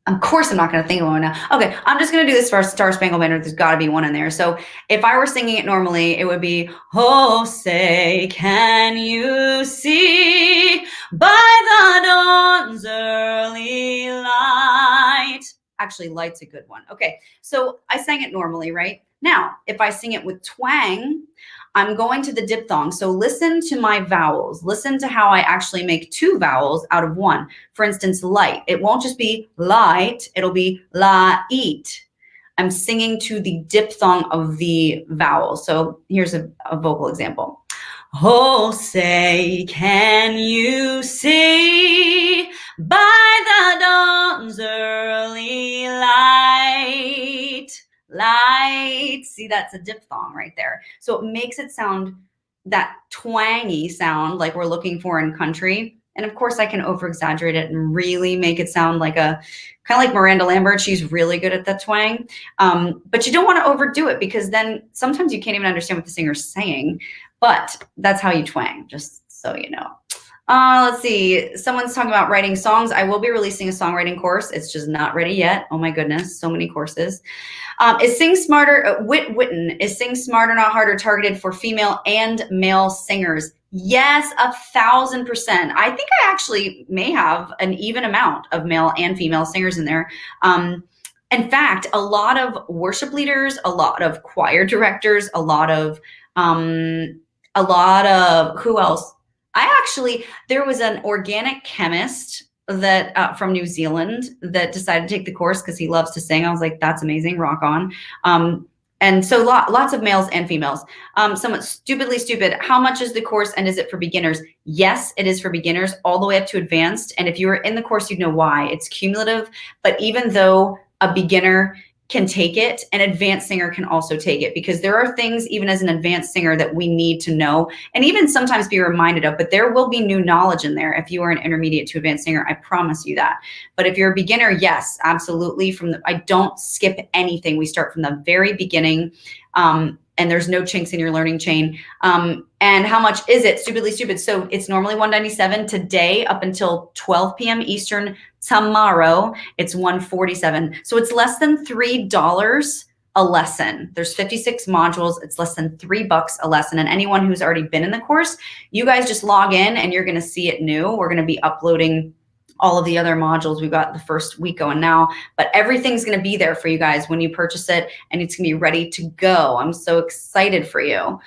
Of course, I'm not going to think of one now. Okay, I'm just going to do this for Star Spangled Banner. There's got to be one in there. So if I were singing it normally, it would be, oh, say, can you see by the dawn's early light? Actually, light's a good one. Okay, so I sang it normally, right? Now, if I sing it with twang, I'm going to the diphthong. So listen to my vowels. Listen to how I actually make two vowels out of one. For instance, light. It won't just be light. It'll be la-eat. I'm singing to the diphthong of the vowel. So here's a vocal example. Oh, say, can you see by the dawn's early light? Light. See, that's a diphthong right there. So it makes it sound that twangy sound like we're looking for in country. And of course I can over exaggerate it and really make it sound like kind of like Miranda Lambert. She's really good at the twang. But you don't want to overdo it, because then sometimes you can't even understand what the singer's saying, but that's how you twang, just so you know. Let's see. Someone's talking about writing songs. I will be releasing a songwriting course. It's just not ready yet. Oh my goodness, so many courses. Is Sing Smarter, Witten, is Sing Smarter Not Harder targeted for female and male singers? Yes, 1,000%. I think I actually may have an even amount of male and female singers in there. In fact, a lot of worship leaders, a lot of choir directors, a lot of who else? There was an organic chemist that from New Zealand that decided to take the course because he loves to sing. I was like, that's amazing, rock on. And so lots of males and females. Somewhat stupidly stupid. How much is the course and is it for beginners? Yes, it is for beginners all the way up to advanced. And if you were in the course, you'd know why. It's cumulative. But even though a beginner can take it, an advanced singer can also take it, because there are things even as an advanced singer that we need to know and even sometimes be reminded of, but there will be new knowledge in there if you are an intermediate to advanced singer. I promise you that. But if you're a beginner, yes, absolutely. I don't skip anything. We start from the very beginning. And there's no chinks in your learning chain. And how much is it? Stupidly stupid. So it's normally $197 today up until 12 p.m. Eastern. Tomorrow it's $147. So it's less than $3 a lesson. There's 56 modules. It's less than $3 a lesson. And anyone who's already been in the course, you guys just log in and you're going to see it new. We're going to be uploading all of the other modules. We've got the first week going now, but everything's going to be there for you guys when you purchase it, and it's going to be ready to go. I'm so excited for you.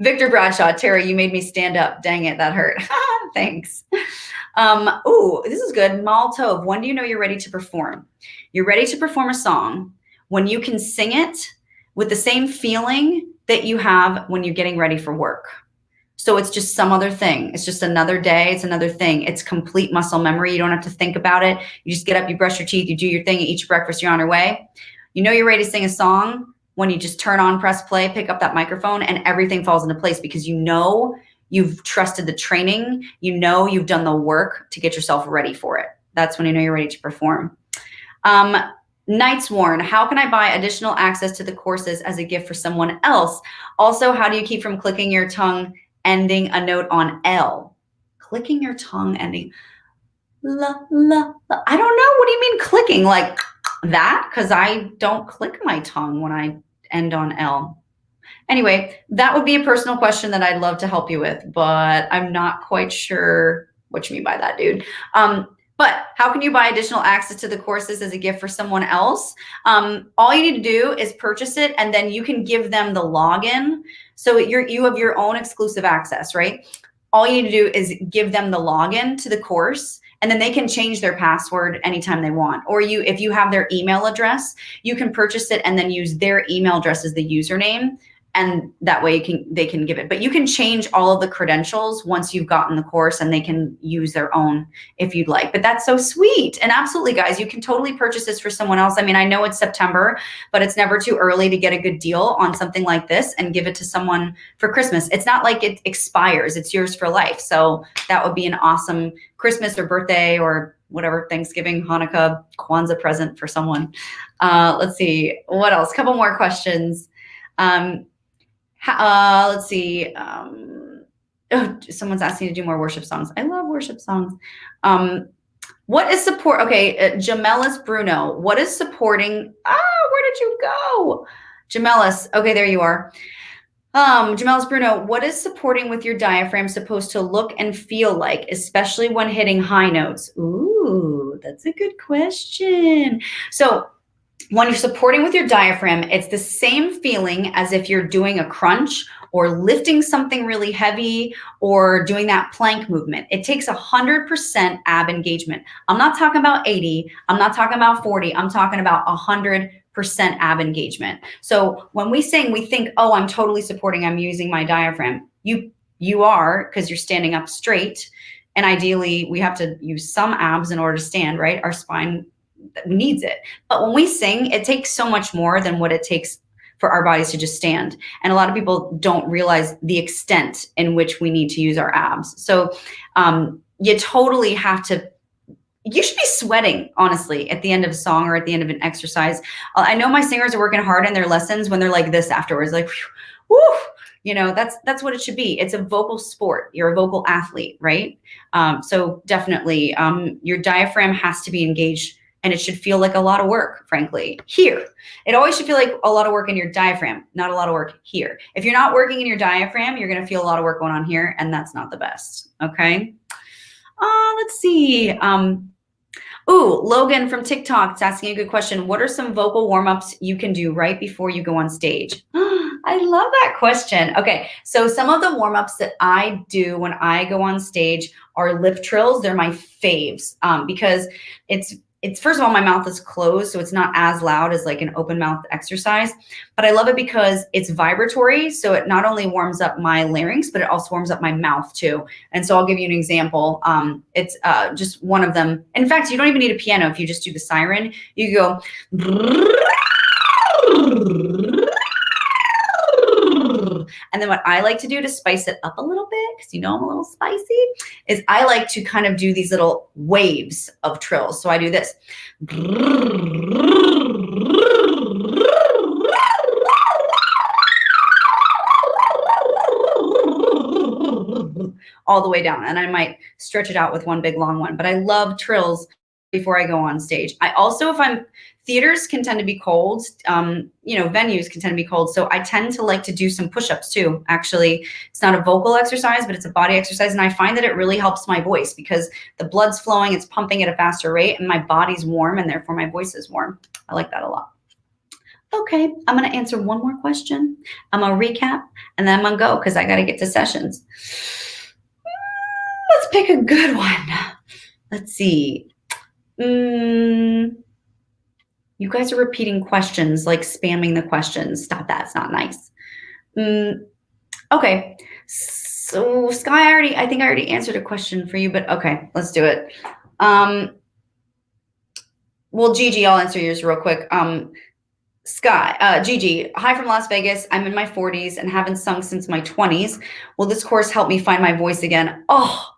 Victor Bradshaw, Terry, you made me stand up. Dang it, that hurt. Thanks. Ooh, this is good. Mal Tov, when do you know you're ready to perform? You're ready to perform a song when you can sing it with the same feeling that you have when you're getting ready for work. So it's just some other thing. It's just another day. It's another thing. It's complete muscle memory. You don't have to think about it. You just get up, you brush your teeth, you do your thing, you eat your breakfast, you're on your way. You know you're ready to sing a song when you just turn on, press play, pick up that microphone, and everything falls into place, because you know you've trusted the training. You know you've done the work to get yourself ready for it. That's when you know you're ready to perform. Nights Worn, how can I buy additional access to the courses as a gift for someone else? Also, how do you keep from clicking your tongue ending a note on L? Clicking your tongue ending, la, la, la. I don't know. What do you mean clicking? Like that? Because I don't click my tongue when I end on L. Anyway, that would be a personal question that I'd love to help you with, but I'm not quite sure what you mean by that, dude. But how can you buy additional access to the courses as a gift for someone else? All you need to do is purchase it, and then you can give them the login. So you have your own exclusive access, right? All you need to do is give them the login to the course, and then they can change their password anytime they want. Or if you have their email address, you can purchase it and then use their email address as the username. And that way they can give it. But you can change all of the credentials once you've gotten the course, and they can use their own if you'd like. But that's so sweet. And absolutely, guys, you can totally purchase this for someone else. I mean, I know it's September, but it's never too early to get a good deal on something like this and give it to someone for Christmas. It's not like it expires. It's yours for life. So that would be an awesome Christmas or birthday or whatever, Thanksgiving, Hanukkah, Kwanzaa present for someone. Let's see. What else? A couple more questions. Let's see. Oh, someone's asking to do more worship songs. I love worship songs. What is support? Okay, Jamelis Bruno. What is supporting? Where did you go? Jamelis. Okay, there you are. Jamelis Bruno, what is supporting with your diaphragm supposed to look and feel like, especially when hitting high notes? Ooh, that's a good question. So when you're supporting with your diaphragm, it's the same feeling as if you're doing a crunch or lifting something really heavy or doing that plank movement. It takes 100% ab engagement. I'm not talking about 80. I'm not talking about 40. I'm talking about 100% ab engagement. So when we sing, we think, oh, I'm totally supporting. I'm using my diaphragm. You are, because you're standing up straight. And ideally, we have to use some abs in order to stand, right? Our spine needs it. But when we sing, it takes so much more than what it takes for our bodies to just stand. And a lot of people don't realize the extent in which we need to use our abs. So you totally have to, you should be sweating, honestly, at the end of a song or at the end of an exercise. I know my singers are working hard in their lessons when they're like this afterwards, like, whew, you know, that's what it should be. It's a vocal sport. You're a vocal athlete, right? So definitely your diaphragm has to be engaged. And it should feel like a lot of work, frankly, here. It always should feel like a lot of work in your diaphragm, not a lot of work here. If you're not working in your diaphragm, you're gonna feel a lot of work going on here, and that's not the best, okay? Let's see. Logan from TikTok is asking a good question. What are some vocal warm-ups you can do right before you go on stage? I love that question. Okay, so some of the warm-ups that I do when I go on stage are lip trills. They're my faves because it's first of all, my mouth is closed, so it's not as loud as like an open mouth exercise, but I love it because it's vibratory. So it not only warms up my larynx, but it also warms up my mouth too. And so I'll give you an example. It's just one of them. In fact, you don't even need a piano. If you just do the siren, you go, and then what I like to do to spice it up a little bit, because you know I'm a little spicy, is I like to kind of do these little waves of trills. So I do this. All the way down. And I might stretch it out with one big long one. But I love trills before I go on stage. I also, theaters can tend to be cold, venues can tend to be cold. So I tend to like to do some push-ups too. Actually, it's not a vocal exercise, but it's a body exercise. And I find that it really helps my voice because the blood's flowing, it's pumping at a faster rate, and my body's warm, and therefore my voice is warm. I like that a lot. Okay, I'm gonna answer one more question. I'm gonna recap, and then I'm gonna go because I gotta get to sessions. Let's pick a good one. Let's see. You guys are repeating questions, like spamming the questions. Stop that. It's not nice. Okay. So Sky, I think I already answered a question for you, but okay, let's do it. Well, Gigi, I'll answer yours real quick. Gigi, hi from Las Vegas. I'm in my 40s and haven't sung since my 20s. Will this course help me find my voice again? Oh,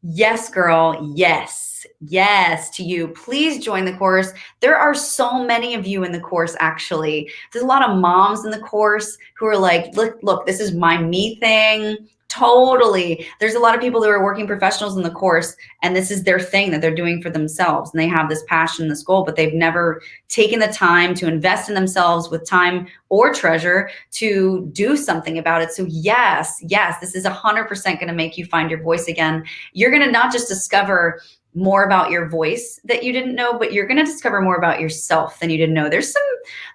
yes, girl. Yes. Yes, to you. Please join the course. There are so many of you in the course, actually. There's a lot of moms in the course who are like, look, this is my me thing. Totally. There's a lot of people who are working professionals in the course, and this is their thing that they're doing for themselves. And they have this passion, this goal, but they've never taken the time to invest in themselves with time or treasure to do something about it. So yes, this is 100% going to make you find your voice again. You're going to not just discover more about your voice that you didn't know, but you're going to discover more about yourself than you didn't know. There's some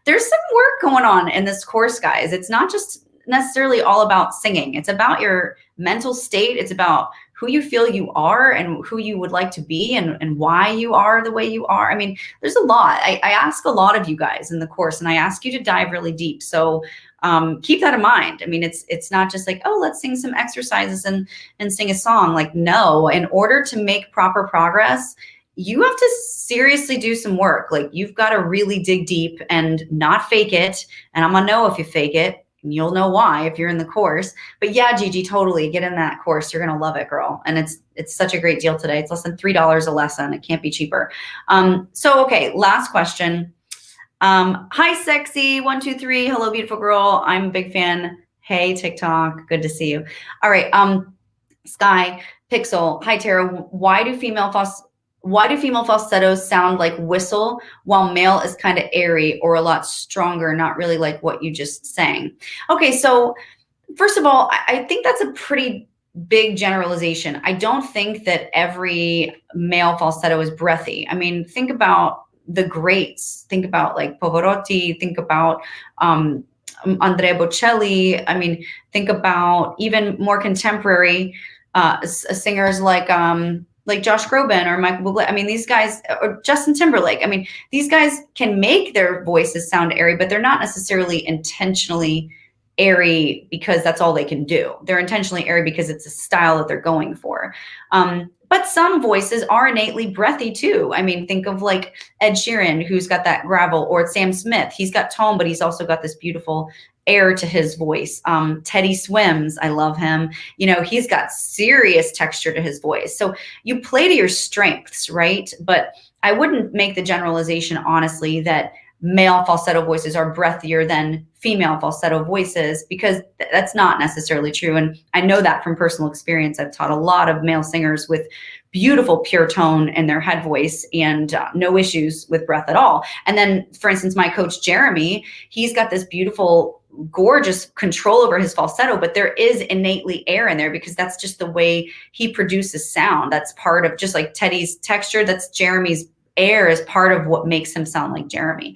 work going on in this course, guys. It's not just necessarily all about singing. It's about your mental state. It's about who you feel you are and who you would like to be, and why you are the way you are. I mean, there's a lot. I ask a lot of you guys in the course, and I ask you to dive really deep. So keep that in mind. I mean, it's not just like, oh, let's sing some exercises and sing a song. Like, no, in order to make proper progress, you have to seriously do some work. Like, you've got to really dig deep and not fake it. And I'm gonna know if you fake it. And you'll know why if you're in the course. But yeah, Gigi, totally get in that course. You're gonna love it, girl. And it's such a great deal today. It's less than $3 a lesson. It can't be cheaper. So okay, last question. Hi, sexy 123. Hello, beautiful girl. I'm a big fan. Hey, TikTok. Good to see you. All right. Sky Pixel. Hi, Tara. Why do female falsettos sound like whistle while male is kind of airy or a lot stronger, not really like what you just sang? Okay, so first of all, I think that's a pretty big generalization. I don't think that every male falsetto is breathy. I mean, think about the greats. Think about like Pavarotti. Think about Andrea Bocelli. I mean, think about even more contemporary singers like Josh Groban or Michael Bublé. I mean, these guys, or Justin Timberlake. I mean, these guys can make their voices sound airy, but they're not necessarily intentionally airy because that's all they can do. They're intentionally airy because it's a style that they're going for. But some voices are innately breathy too. I mean, think of like Ed Sheeran, who's got that gravel, or Sam Smith. He's got tone, but he's also got this beautiful air to his voice. Teddy Swims, I love him. You know, he's got serious texture to his voice. So you play to your strengths, right? But I wouldn't make the generalization, honestly, that male falsetto voices are breathier than female falsetto voices, because that's not necessarily true. And I know that from personal experience. I've taught a lot of male singers with beautiful pure tone in their head voice and no issues with breath at all. And then, for instance, my coach, Jeremy, he's got this beautiful, gorgeous control over his falsetto, but there is innately air in there because that's just the way he produces sound. That's part of, just like Teddy's texture, that's Jeremy's air, is part of what makes him sound like Jeremy.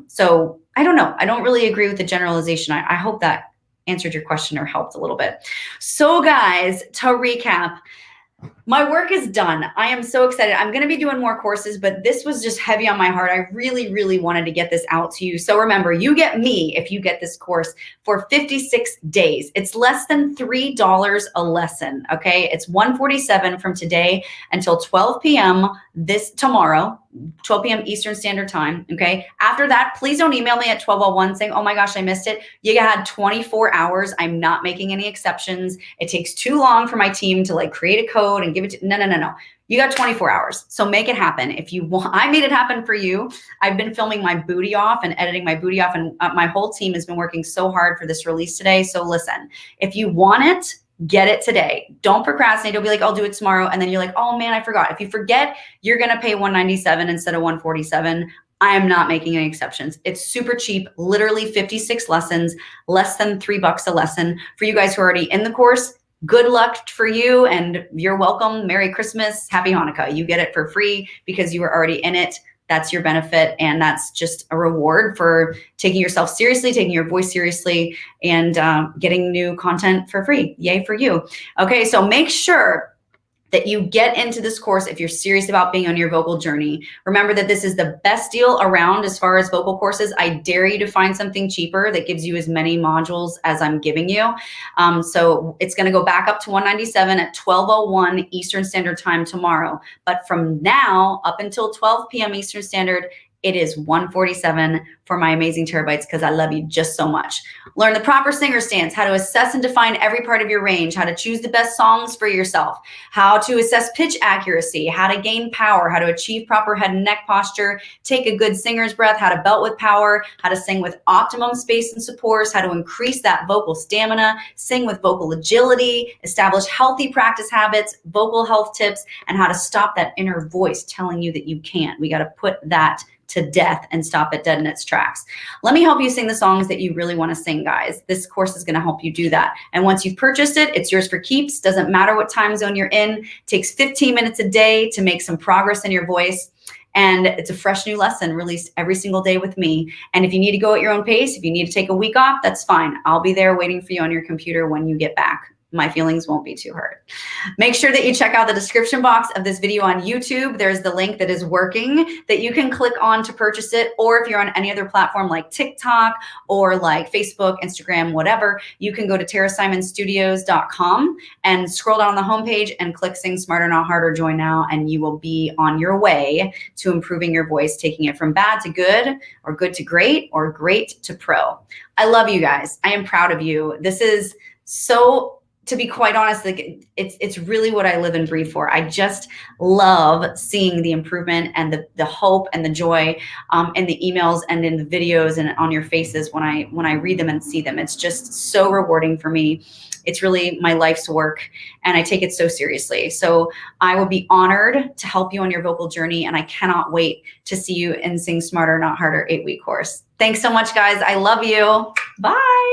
So I don't know. I don't really agree with the generalization. I hope that answered your question or helped a little bit. So guys, to recap, my work is done. I am so excited. I'm going to be doing more courses, but this was just heavy on my heart. I really, really wanted to get this out to you. So remember, you get me if you get this course for 56 days. It's less than $3 a lesson. Okay. It's $147 from today until 12 p.m. tomorrow, 12 p.m. Eastern Standard Time. Okay. After that, please don't email me at 12:01 saying, oh my gosh, I missed it. You had 24 hours. I'm not making any exceptions. It takes too long for my team to like create a code and give it to, no. You got 24 hours. So make it happen. If you want, I made it happen for you. I've been filming my booty off and editing my booty off, and my whole team has been working so hard for this release today. So listen, if you want it, get it today. Don't procrastinate. Don't be like, I'll do it tomorrow. And then you're like, oh man, I forgot. If you forget, you're going to pay $197 instead of $147. I am not making any exceptions. It's super cheap, literally 56 lessons, less than $3 a lesson. For you guys who are already in the course, good luck for you, and you're welcome. Merry Christmas, Happy Hanukkah. You get it for free because you were already in it. That's your benefit, and that's just a reward for taking yourself seriously, taking your voice seriously, and getting new content for free. Yay for you. Okay, so make sure that you get into this course if you're serious about being on your vocal journey. Remember that this is the best deal around as far as vocal courses. I dare you to find something cheaper that gives you as many modules as I'm giving you. So it's gonna go back up to $197 at 12:01 Eastern Standard Time tomorrow. But from now up until 12 p.m. Eastern Standard, it is $147 for my amazing terabytes because I love you just so much. Learn the proper singer stance, how to assess and define every part of your range, how to choose the best songs for yourself, how to assess pitch accuracy, how to gain power, how to achieve proper head and neck posture, take a good singer's breath, how to belt with power, how to sing with optimum space and supports, how to increase that vocal stamina, sing with vocal agility, establish healthy practice habits, vocal health tips, and how to stop that inner voice telling you that you can't. We got to put that to death and stop it dead in its tracks. Let me help you sing the songs that you really want to sing, guys. This course is going to help you do that. And once you've purchased it, it's yours for keeps. Doesn't matter what time zone you're in. It takes 15 minutes a day to make some progress in your voice. And it's a fresh new lesson released every single day with me. And if you need to go at your own pace, if you need to take a week off, that's fine. I'll be there waiting for you on your computer when you get back. My feelings won't be too hurt. Make sure that you check out the description box of this video on YouTube. There's the link that is working that you can click on to purchase it. Or if you're on any other platform like TikTok or like Facebook, Instagram, whatever, you can go to TaraSimonStudios.com and scroll down on the homepage and click Sing Smarter Not Harder, join now, and you will be on your way to improving your voice, taking it from bad to good, or good to great, or great to pro. I love you guys. I am proud of you. This is so, to be quite honest, like it's really what I live and breathe for. I just love seeing the improvement and the hope and the joy in the emails and in the videos and on your faces when I read them and see them. It's just so rewarding for me. It's really my life's work, and I take it so seriously. So I will be honored to help you on your vocal journey, and I cannot wait to see you in Sing Smarter Not Harder 8-week course. Thanks so much, guys. I love you. Bye.